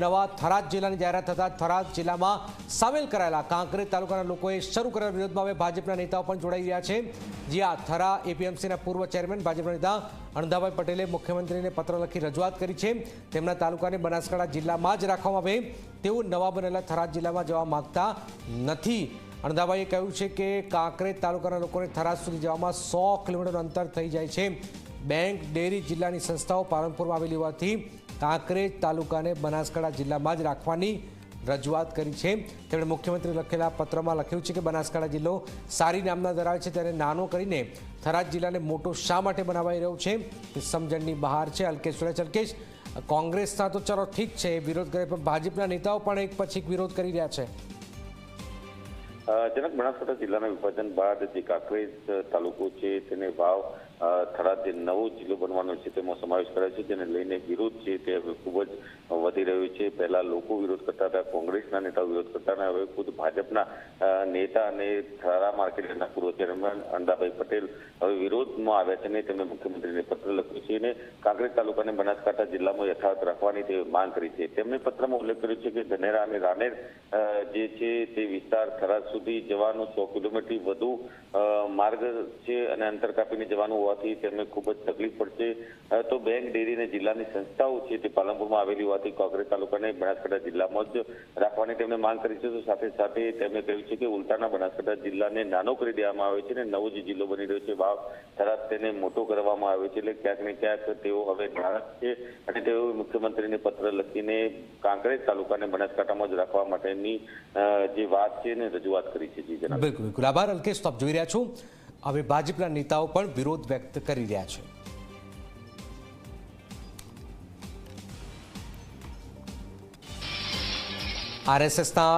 નવા થરાદ જિલ્લાની જાહેરાત થતાં થરાદ જિલ્લામાં સામેલ કરાયેલા કાંકરેજ તાલુકાના લોકોએ શરૂ કરેલા વિરોધમાં હવે ભાજપના નેતાઓ પણ જોડાઈ રહ્યા છે। જ્યાં થરા એપીએમસીના પૂર્વ ચેરમેન ભાજપના નેતા અણધાભાઈ પટેલે મુખ્યમંત્રીને પત્ર લખી રજૂઆત કરી છે। તેમના તાલુકાને બનાસકાંઠા જિલ્લામાં જ રાખવામાં આવે તેવું નવા બનેલા થરાદ જિલ્લામાં જવા માંગતા નથી। અણધાભાઈએ કહ્યું છે કે કાંકરેજ તાલુકાના લોકોને થરાદ સુધી જવામાં 100 કિલોમીટરનું અંતર થઈ જાય છે। બેંક ડેરી જિલ્લાની સંસ્થાઓ પાલનપુરમાં આવેલી હોવાથી કાંકરેજ તાલુકાને બનાસકાંઠા જિલ્લામાં જ રાખવાની રજૂઆત કરી છે। તેમણે મુખ્યમંત્રી લખેલા પત્રમાં લખ્યું છે કે બનાસકાંઠા જિલ્લો સારી નામના ધરાવે છે ત્યારે નાનો કરીને થરાદ જિલ્લાને મોટો શા માટે બનાવાઈ રહ્યો છે તે સમજણની બહાર છે। અલ્કેશ કોંગ્રેસના તો ચલો ઠીક છે વિરોધ કરે પણ ભાજપના નેતાઓ પણ એક પછી એક વિરોધ કરી રહ્યા છે। જનક બનાસકાંઠા જિલ્લાના વિભાજન બાદ જે કાંકરેજ તાલુકો છે તેને વાવ થરાદ જે નવો જિલ્લો બનવાનો છે તેમાં સમાવેશ કરાયો છે, જેને લઈને વિરોધ છે તે હવે ખૂબ જ વધી રહ્યો છે। પહેલા લોકો વિરોધ કરતા હતા, કોંગ્રેસના નેતાઓ વિરોધ કરતા હતા, હવે ખુદ ભાજપના નેતા અને થરા માર્કેટના પૂર્વ ચેરમેન અણધાભાઈ પટેલ હવે વિરોધમાં આવ્યા છે અને તેમણે મુખ્યમંત્રીને પત્ર લખ્યો છે અને કાંકરેજ તાલુકાને બનાસકાંઠા જિલ્લામાં યથાવત રાખવાની તે માંગ કરી છે। તેમણે પત્રમાં ઉલ્લેખ કર્યો છે કે ધનેરા અને રાનેર જે છે તે વિસ્તાર થરાદ સુધી જવાનું 100 કિલોમીટરથી વધુ માર્ગ છે અને અંતર કાપીને જવાનું હોવાથી તેમને ખૂબ જ તકલીફ પડશે। તો બેંક ડેરી અને જિલ્લાની સંસ્થાઓ છે તે પાલનપુરમાં આવેલી હોવાથી કાંકરેજ તાલુકાને બનાસકાંઠા જિલ્લામાં જ રાખવાની તેમણે માંગ કરી છે। તો સાથે સાથે તેમણે કહ્યું છે કે ઉલટાના બનાસકાંઠા જિલ્લાને નાનો કરી દેવામાં આવે છે અને નવો જે જિલ્લો બની રહ્યો છે વાવ થરાદ તેને મોટો કરવામાં આવ્યો છે। એટલે ક્યાંક ને ક્યાંક તેઓ હવે નારાજ છે અને તેઓ મુખ્યમંત્રીને પત્ર લખીને કાંકરેજ તાલુકાને બનાસકાંઠામાં જ રાખવા માટેની જે વાત છે એને રજૂઆત કરી છે। જી જનાબ, બિલકુલ આભાર અલ્કેશ, આપ જોઈ રહ્યા છો હવે ભાજપના નેતાઓ પણ વિરોધ વ્યક્ત કરી રહ્યા છે। આરએસએસના